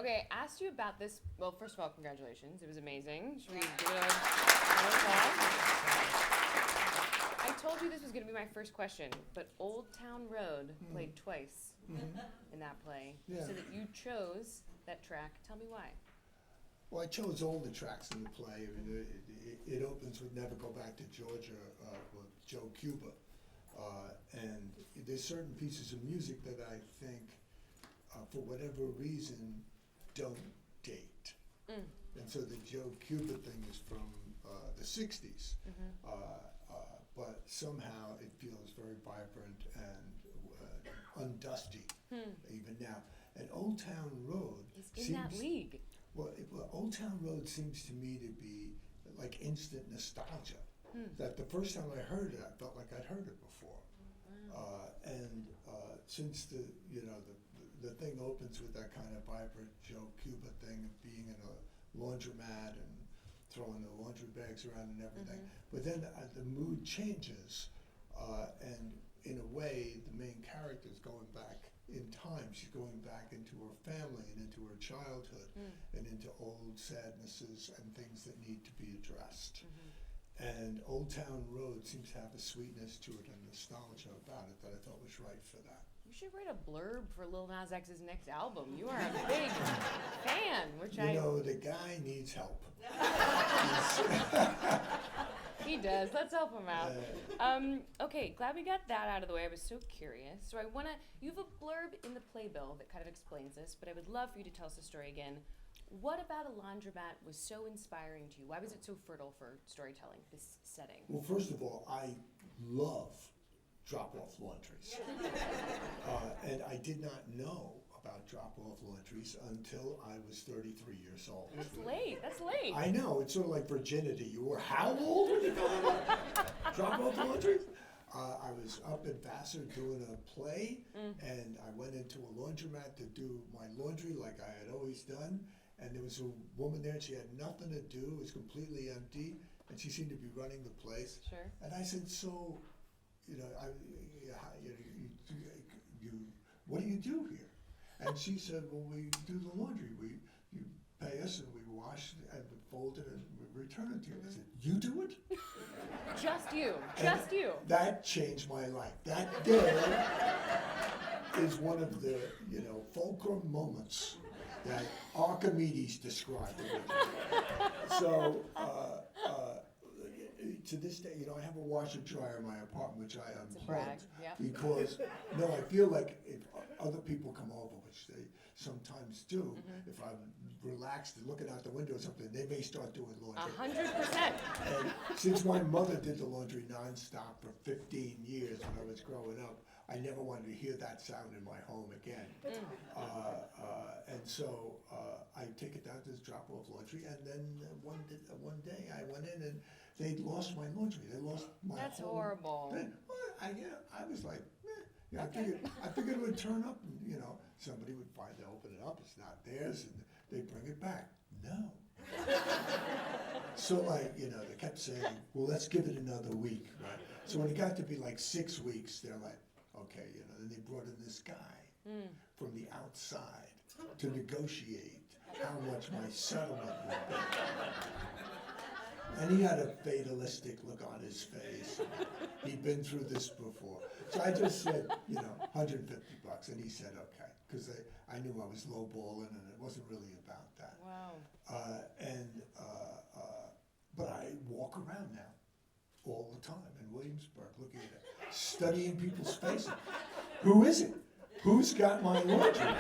Okay, I asked you about this. Well, first of all, congratulations. It was amazing. Should we give it a round of applause? I told you this was going to be my first question, but Old Town Road played twice in that play. Yeah. So that you chose that track. Tell me why. Well, I chose all the tracks in the play. I mean, it opens with Never Go Back to Georgia with Joe Cuba. And there's certain pieces of music that I think, for whatever reason, don't date. And so the Joe Cuba thing is from the 60s. But somehow it feels very vibrant and undusty, even now. And Old Town Road He's in that league. Well, Old Town Road seems to me to be like instant nostalgia. That the first time I heard it, I felt like I'd heard it before. Since the thing opens with that kind of vibrant Joe Cuba thing of being in a laundromat and throwing the laundry bags around and everything. But then the mood changes, and in a way, the main character is going back in time. She's going back into her family and into her childhood and into old sadnesses and things that need to be addressed. And Old Town Road seems to have a sweetness to it and nostalgia about it that I thought was right for that. You should write a blurb for Lil Nas X's next album. You are a big fan, which The guy needs help. He does. Let's help him out. Okay, glad we got that out of the way. I was so curious. So you have a blurb in the playbill that kind of explains this, but I would love for you to tell us the story again. What about a laundromat was so inspiring to you? Why was it so fertile for storytelling, this setting? Well, first of all, I love drop-off laundries. And I did not know about drop-off laundries until I was 33 years old. That's late. I know, it's sort of like virginity. You were how old when you found out drop-off laundries? I was up in Vassar doing a play, and I went into a laundromat to do my laundry like I had always done, and there was a woman there, and she had nothing to do, it was completely empty, and she seemed to be running the place. Sure. And I said, what do you do here? And she said, well, we do the laundry. You pay us and we wash and fold it and we return it to you. I said, you do it? Just you. That changed my life. That day is one of the, fulcrum moments that Archimedes described. So, to this day, I have a washer dryer in my apartment, which I unplugged. Because, I feel like if other people come over, which they sometimes do, if I'm relaxed and looking out the window or something, they may start doing laundry. 100%. And since my mother did the laundry nonstop for 15 years when I was growing up, I never wanted to hear that sound in my home again. And so I take it down to this drop-off laundry, and then one day I went in and they lost my laundry. They lost my That's whole horrible. thing. Well, I was like, I figured it would turn up, and somebody would open it up. It's not theirs, and they bring it back. No. So they kept saying, well, let's give it another week, right? So when it got to be like 6 weeks, they're like, okay, then they brought in this guy from the outside to negotiate how much my settlement would be. And he had a fatalistic look on his face. He'd been through this before. So I just said, $150, and he said, okay, because I knew I was lowballing, and it wasn't really about that. Wow. But I walk around now all the time in Williamsburg, looking at it, studying people's faces. Who is it? Who's got my laundry?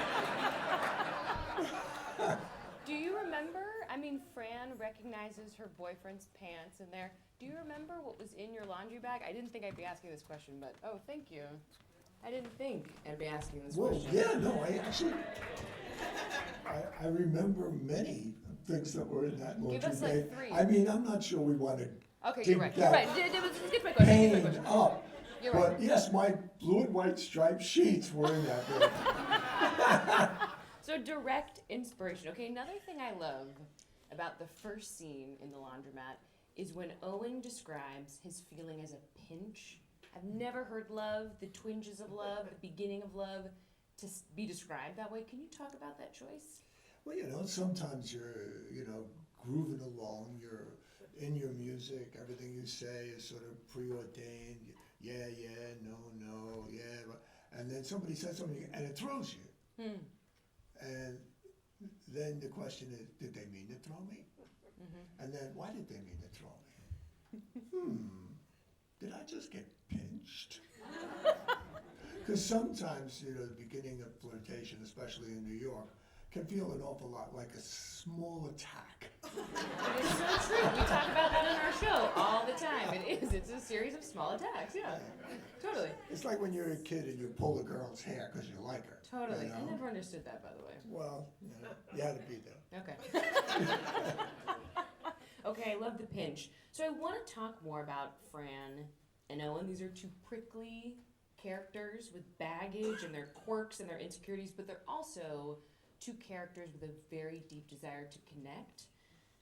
Do you remember? Fran recognizes her boyfriend's pants in there. Do you remember what was in your laundry bag? I didn't think I'd be asking this question, but thank you. I didn't think I'd be asking this question. Yeah, no, I remember many things that were in that laundry bag. Give us like 3. I'm not sure we want to Okay, dig you're right. that Let's get my question. pain up. You're But right. yes, my blue and white striped sheets were in that bag. So direct inspiration. Okay, another thing I love about the first scene in the laundromat is when Owen describes his feeling as a pinch. I've never heard love, the twinges of love, the beginning of love, to be described that way. Can you talk about that choice? Well, sometimes you're, grooving along, you're in your music, everything you say is sort of preordained, yeah, yeah, no, no, yeah, and then somebody says something and it throws you. And then the question is, did they mean to throw me? And then, why did they mean to throw me? Did I just get pinched? Because sometimes, the beginning of flirtation, especially in New York, can feel an awful lot like a small attack. It is so true. We talk about that on our show all the time. It is. It's a series of small attacks. Yeah, totally. It's like when you're a kid and you pull a girl's hair because you like her. Totally. I never understood that, by the way. Well, you had to be there. Okay. Okay, I love the pinch. So I want to talk more about Fran and Owen. These are two prickly characters with baggage and their quirks and their insecurities, but they're also two characters with a very deep desire to connect.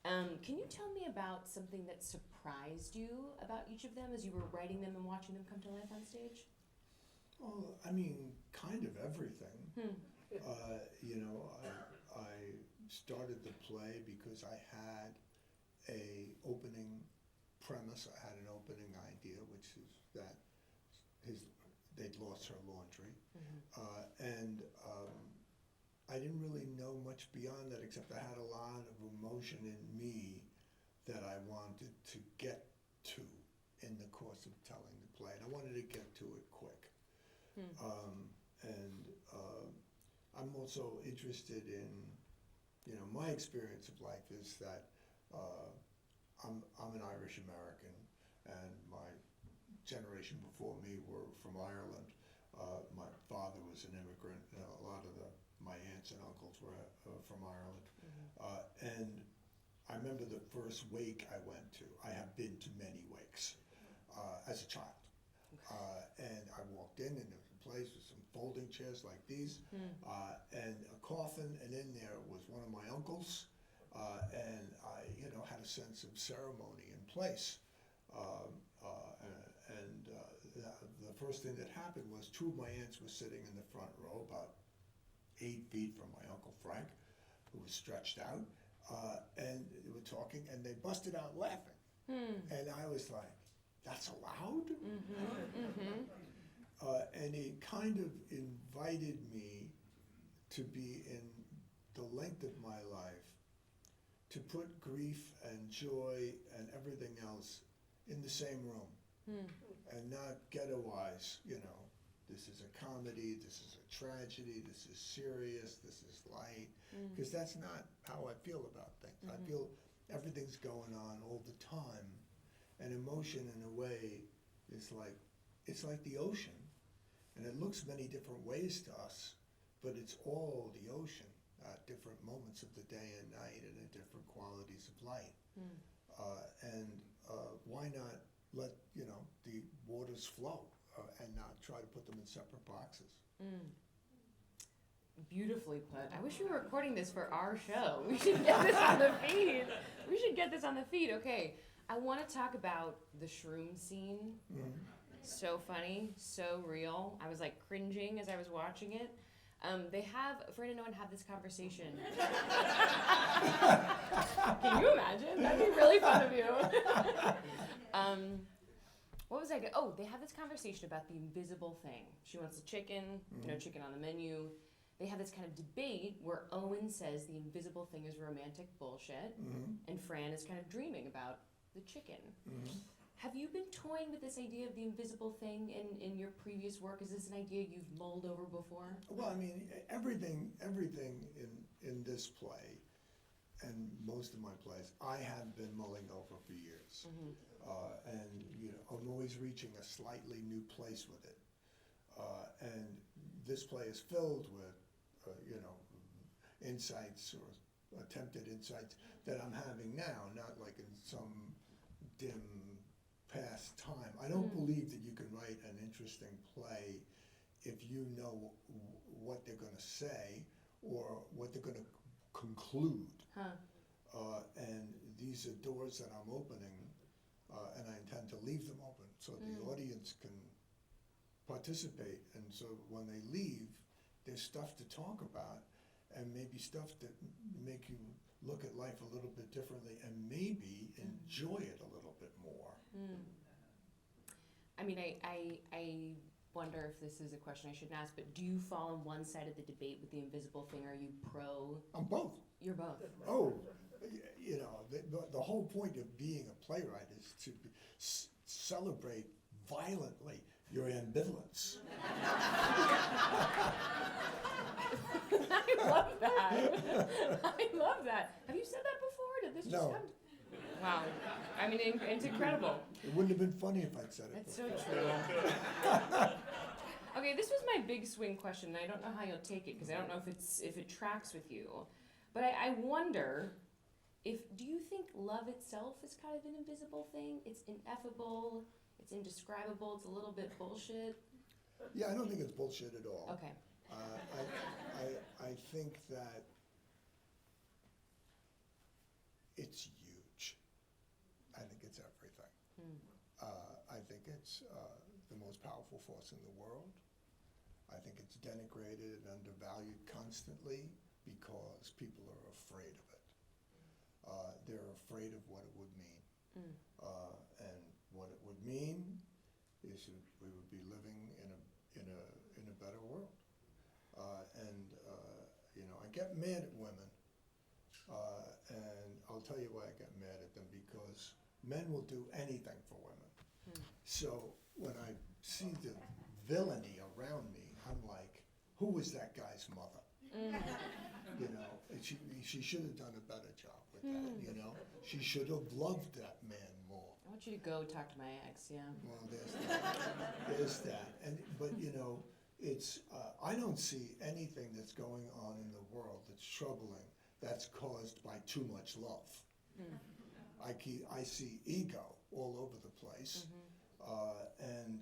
Can you tell me about something that surprised you about each of them as you were writing them and watching them come to life on stage? Well, kind of everything. I started the play because I had a opening premise. I had an opening idea, which is that they'd lost her laundry, and I didn't really know much beyond that, except I had a lot of emotion in me that I wanted to get to in the course of telling the play, and I wanted to get to it quick. I'm also interested in, my experience of life is that I'm an Irish American, and my generation before me were from Ireland. My father was an immigrant. A lot of my aunts and uncles were from Ireland. And I remember the first wake I went to. I have been to many wakes as a child. And I walked in, and there was a place with some folding chairs like these, and a coffin, and in there was one of my uncles, and I, had a sense of ceremony in place. The first thing that happened was two of my aunts were sitting in the front row, about 8 feet from my Uncle Frank, who was stretched out, and they were talking, and they busted out laughing. And I was like, that's allowed? And it kind of invited me to be in the length of my life, to put grief and joy and everything else in the same room, and not ghettoize, this is a comedy, this is a tragedy, this is serious, this is light, because that's not how I feel about things. I feel everything's going on all the time, and emotion in a way is it's like the ocean, and it looks many different ways to us, but it's all the ocean at different moments of the day and night and in different qualities of light. Why not let the waters flow and not try to put them in separate boxes? Beautifully put. I wish we were recording this for our show. We should get this on the feed. Okay, I want to talk about the shroom scene. So funny, so real. I was cringing as I was watching it. Fran and Owen have this conversation. Can you imagine? That'd be really fun of you. What was I going to... Oh, they have this conversation about the invisible thing. She wants a chicken, chicken on the menu. They have this kind of debate where Owen says the invisible thing is romantic bullshit, and Fran is kind of dreaming about the chicken. Have you been toying with this idea of the invisible thing in your previous work? Is this an idea you've mulled over before? Well, everything in this play, and most of my plays, I have been mulling over for years. I'm always reaching a slightly new place with it. And this play is filled with, insights or attempted insights that I'm having now, not like in some dim past time. I don't believe that you can write an interesting play if you know what they're going to say or what they're going to conclude. And these are doors that I'm opening, and I intend to leave them open so the audience can participate. And so when they leave, there's stuff to talk about, and maybe stuff that make you look at life a little bit differently and maybe enjoy it a little bit more. I mean, I wonder if this is a question I shouldn't ask, but do you fall on one side of the debate with the invisible thing? Are you pro? I'm both. You're both. Oh, you know, the whole point of being a playwright is to celebrate violently your ambivalence. I love that. I love that. Have you said that before? Did this just No. come? Wow. I mean, it's incredible. It wouldn't have been funny if I'd said it. That's so true. Okay, this was my big swing question, and I don't know how you'll take it because I don't know if it tracks with you. But I wonder do you think love itself is kind of an invisible thing? It's ineffable, it's indescribable, it's a little bit bullshit? Yeah, I don't think it's bullshit at all. Okay. I think that it's huge. I think it's everything. I think it's the most powerful force in the world. I think it's denigrated and undervalued constantly because people are afraid of it. They're afraid of what it would mean. And what it would mean is that we would be living in a better world. You know, I get mad at women, and I'll tell you why I get mad at them, because men will do anything for women. So when I see the villainy around me, I'm like, who was that guy's mother? You know, and she should have done a better job with that, you know? She should have loved that man more. I want you to go talk to my ex, yeah. Well, there's that. But you know, it's, I don't see anything that's going on in the world that's troubling that's caused by too much love. I see ego all over the place, and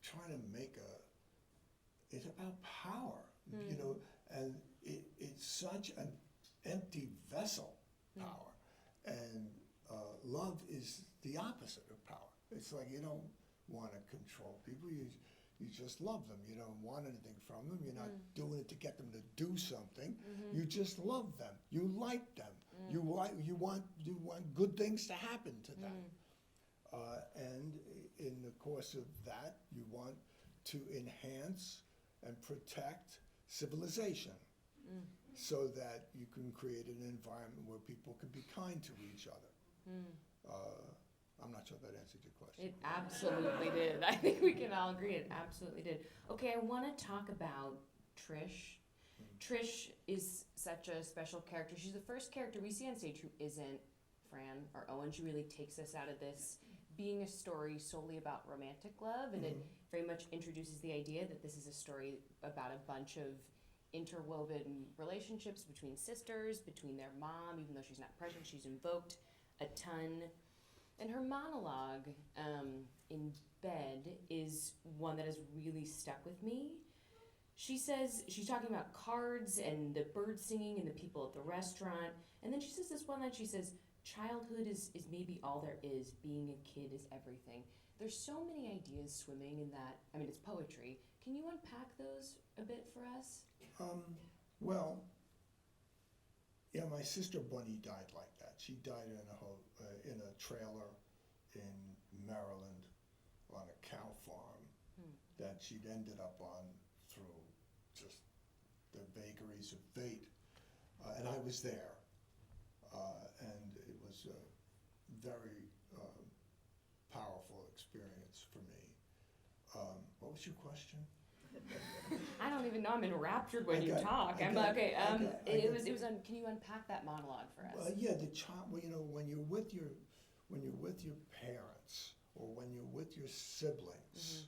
trying to make it's about power, you know, and it's such an empty vessel, power, and love is the opposite of power. It's like you don't want to control people, you just love them. You don't want anything from them. You're not doing it to get them to do something. You just love them. You like them. You want good things to happen to them. And in the course of that, you want to enhance and protect civilization, so that you can create an environment where people can be kind to each other. I'm not sure that answered your question. It absolutely did. I think we can all agree it absolutely did. Okay, I want to talk about Trish. Trish is such a special character. She's the first character we see on stage who isn't Fran or Owen. She really takes us out of this being a story solely about romantic love, and it very much introduces the idea that this is a story about a bunch of interwoven relationships between sisters, between their mom. Even though she's not present, she's invoked a ton. And her monologue in bed is one that has really stuck with me. She says, she's talking about cards and the birds singing and the people at the restaurant. And then she says this one line, she says, childhood is maybe all there is. Being a kid is everything. There's so many ideas swimming in that. I mean, it's poetry. Can you unpack those a bit for us? Well, yeah, my sister Bunny died like that. She died in a trailer in Maryland on a cow farm that she'd ended up on through just the vagaries of fate. And I was there, and it was a very powerful experience for me. What was your question? I don't even know. I'm enraptured when you talk. It was on. Can you unpack that monologue for us? Well, yeah, the child. Well, you know, when you're with your parents or when you're with your siblings,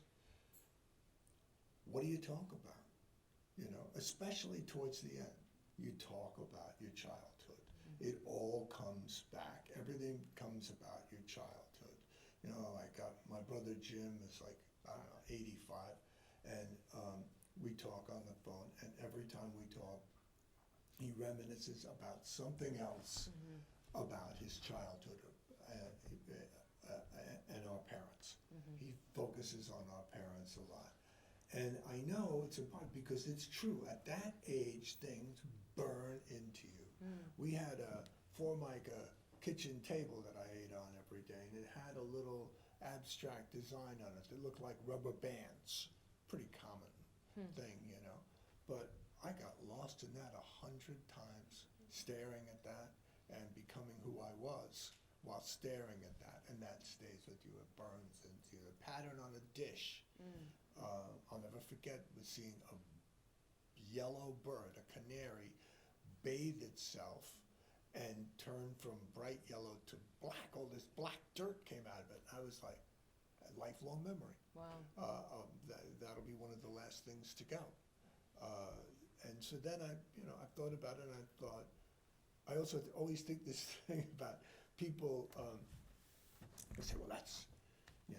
what do you talk about? You know, especially towards the end, you talk about your childhood. It all comes back. Everything comes about your childhood. You know, like my brother Jim is like, I don't know, 85, and we talk on the phone, and every time we talk, he reminisces about something else about his childhood and our parents. He focuses on our parents a lot. And I know it's important because it's true. At that age, things had a Formica kitchen table that I ate on every day, and it had a little abstract design on it that looked like rubber bands. Pretty common thing, you know. But I got lost in that 100 times, staring at that and becoming who I was while staring at that, and that stays with you. It burns into you. The pattern on a dish. I'll never forget was seeing a yellow bird, a canary, bathe itself and turn from bright yellow to black. All this black dirt came out of it. I was like, a lifelong memory. Wow. That'll be one of the last things to go. And so then I thought about it, and I also always think this thing about people, they say, well, that's, the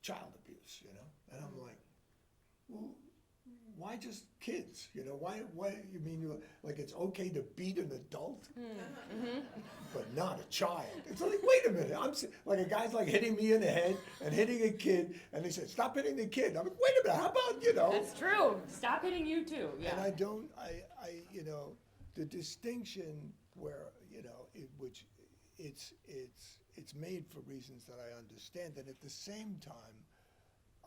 child abuse, and I'm like, well, why just kids? Why you mean like it's okay to beat an adult, but not a child? It's like, wait a minute, like a guy's like hitting me in the head and hitting a kid, and they said, stop hitting the kid. I'm like, wait a minute, how about, That's true. Stop hitting you too, yeah. And I the distinction where, which it's made for reasons that I understand, and at the same time,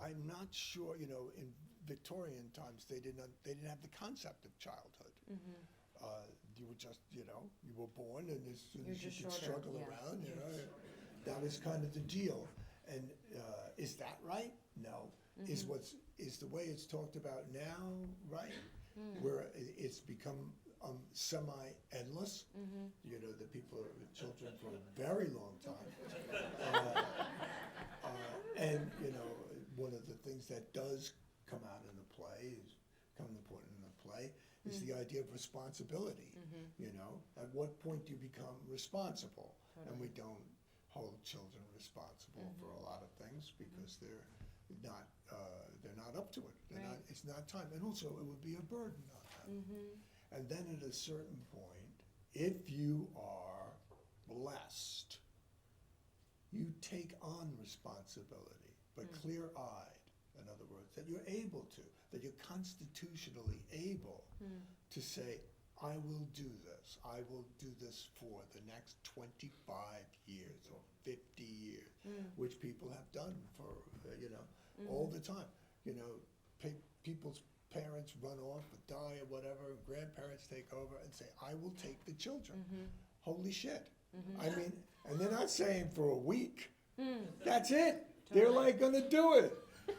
I'm not sure, in Victorian times, they didn't have the concept of childhood. You were just, you were born, and as soon as you could struggle around, that was kind of the deal. And is that right? No. Is the way it's talked about now right? Where it's become semi-endless. The people are with children for a very long time. And, one of the things that does come out in the play, is the idea of responsibility. At what point do you become responsible? Totally. And we don't hold children responsible for a lot of things because they're not up to it. It's not time, and also it would be a burden on them. And then at a certain point, if you are blessed, you take on responsibility, but clear-eyed. In other words, that you're able to, that you're constitutionally able to say, I will do this. I will do this for the next 25 years or 50 years, which people have done for, all the time. People's parents run off or die or whatever, grandparents take over and say, I will take the children. Holy shit. I mean, and they're not saying for a week. That's it. They're like gonna do it,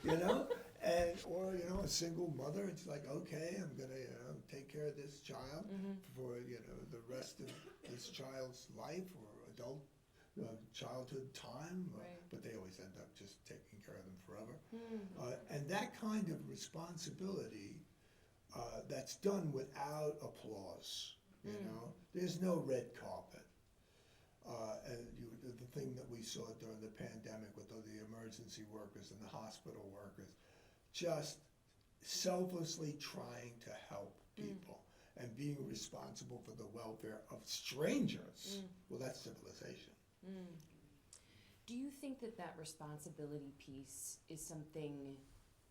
and or a single mother. It's like, okay, I'm gonna take care of this child for the rest of this child's life or adult childhood time. But they always end up just taking care of them forever. And that kind of responsibility that's done without applause. There's no red carpet. And the thing that we saw during the pandemic with all the emergency workers and the hospital workers, just selflessly trying to help people and being responsible for the welfare of strangers. Well, that's civilization. Do you think that responsibility piece is something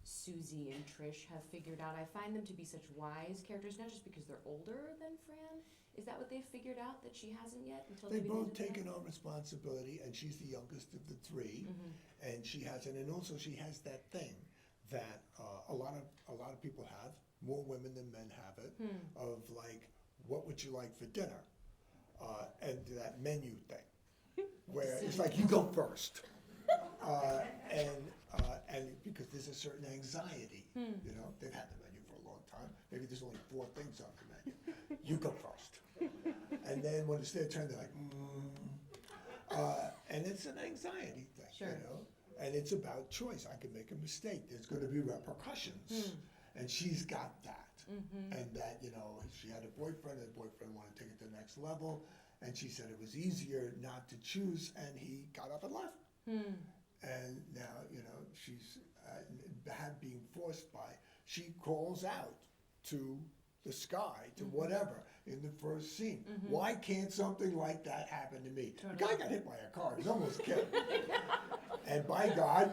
Susie and Trish have figured out? I find them to be such wise characters, not just because they're older than Fran. Is that what they've figured out that she hasn't yet? They've both taken on responsibility, and she's the youngest of the three, and she hasn't. And also, she has that thing that a lot of people have, more women than men have it, of like, what would you like for dinner, and that menu thing, where it's like you go first, and because there's a certain anxiety, they've had the menu for a long time. Maybe there's only 4 things on the menu. You go first. And then when it's their turn, they're like, and it's an anxiety thing, and it's about choice. I could make a mistake. There's going to be repercussions, and she's got that. And that, she had a boyfriend, and the boyfriend wanted to take it to the next level, and she said it was easier not to choose, and he got up and left. And now, she's being forced by, she calls out to the sky, to whatever, in the first scene. Why can't something like that happen to me? The guy got hit by a car. He's almost killed. And by God,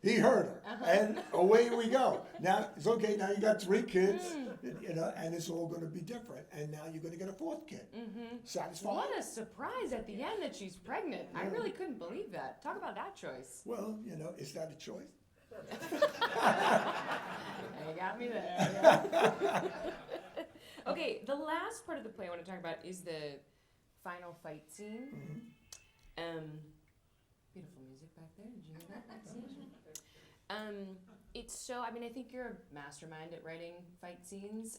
he hurt her. And away we go. Now, it's okay, now you got 3 kids, you know, and it's all going to be different. And now you're going to get a 4th kid. Satisfied? What a surprise at the end that she's pregnant. I really couldn't believe that. Talk about that choice. Well, you know, is that a choice? You got me there. Yeah. Okay, the last part of the play I want to talk about is the final fight scene. Beautiful music back there. Did you hear that? It's so, I mean, I think you're a mastermind at writing fight scenes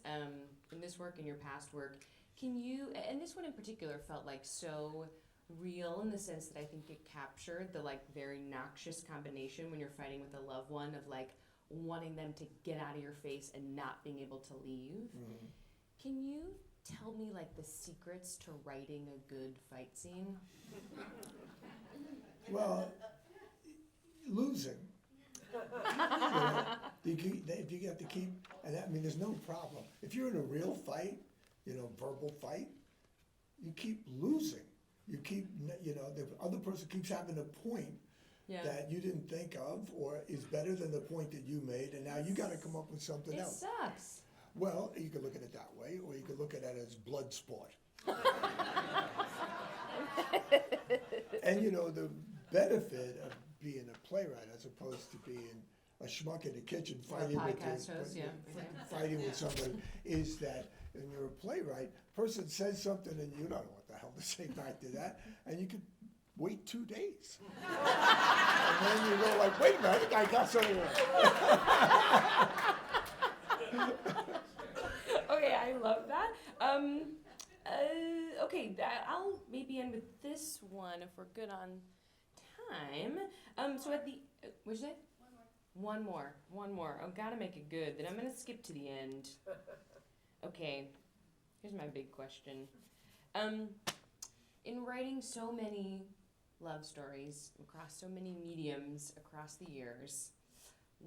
in this work and your past work. Can you, and this one in particular felt like so real in the sense that I think it captured the like very noxious combination when you're fighting with a loved one of like wanting them to get out of your face and not being able to leave. Can you tell me like the secrets to writing a good fight scene? Well, losing. You know, you have to keep, and I mean, there's no problem. If you're in a real fight, you know, verbal fight, you keep losing. You keep, you know, the other person keeps having a point that you didn't think of or is better than the point that you made, and now you got to come up with something else. It sucks. Well, you could look at it that way, or you could look at it as blood sport. And, you know, the benefit of being a playwright as opposed to being a schmuck in the kitchen fighting with somebody is that when you're a playwright, person says something and you don't know what the hell to say back to that, and you could wait 2 days. And then you go like, wait a minute, I think I got something wrong. Okay, I love that. Okay, I'll maybe end with this one if we're good on time. So at the, what'd you say? One more. I've got to make it good. Then I'm going to skip to the end. Okay, here's my big question. In writing so many love stories across so many mediums across the years,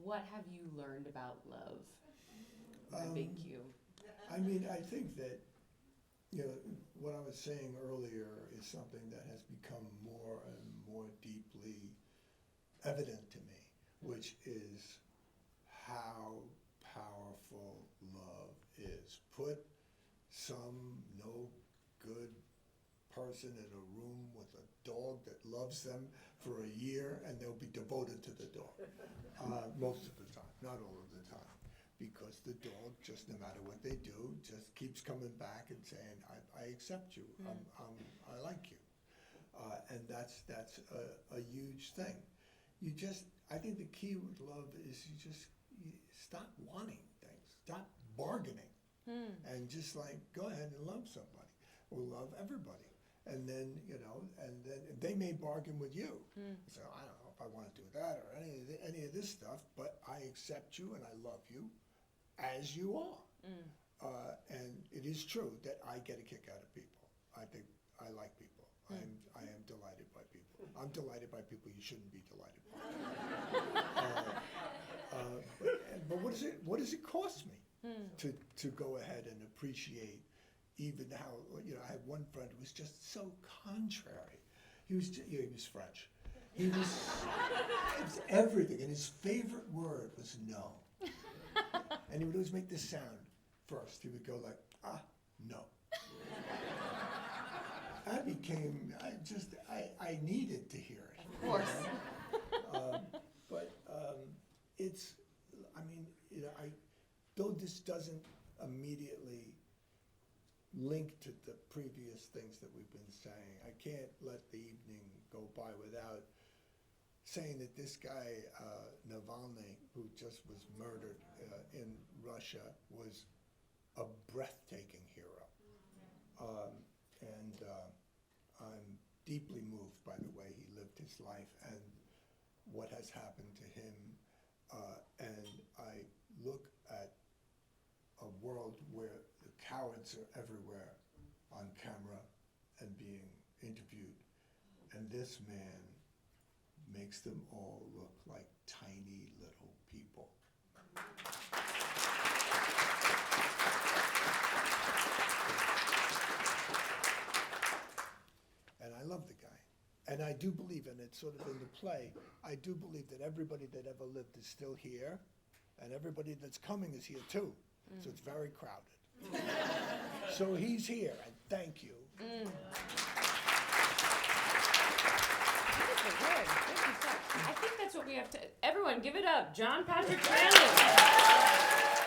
what have you learned about love? The big Q. I mean, I think that, you know, what I was saying earlier is something that has become more and more deeply evident to me, which is how powerful love is. Put some no good person in a room with a dog that loves them for a year and they'll be devoted to the dog. Most of the time, not all of the time. Because the dog, just no matter what they do, just keeps coming back and saying, I accept you, I like you. And that's a huge thing. I think the key with love is you stop wanting things, stop bargaining, and just like, go ahead and love somebody, or love everybody. And then, you know, and then they may bargain with you. So I don't know if I want to do that or any of this stuff, but I accept you and I love you as you are. And it is true that I get a kick out of people. I think I like people. I am delighted by people. I'm delighted by people you shouldn't be delighted by. But what does it cost me to go ahead and appreciate even how, you know, I had one friend who was just so contrary. He was French. It was everything, and his favorite word was no. And he would always make this sound first. He would go like, no. I needed to hear it. Of course. But it's, I mean, you know, though this doesn't immediately link to the previous things that we've been saying, I can't let the evening go by without saying that this guy, Navalny, who just was murdered in Russia, was a breathtaking hero. And I'm deeply moved by the way he lived his life and what has happened to him. And I look at a world where the cowards are everywhere on camera and being interviewed. And this man makes them all look like tiny little people. And I love the guy. And I do believe, and it's sort of in the play, I do believe that everybody that ever lived is still here, and everybody that's coming is here too. So it's very crowded. So he's here, and thank you. Good. Thank you so much. I think that's what we have to. Everyone, give it up, John Patrick Shanley.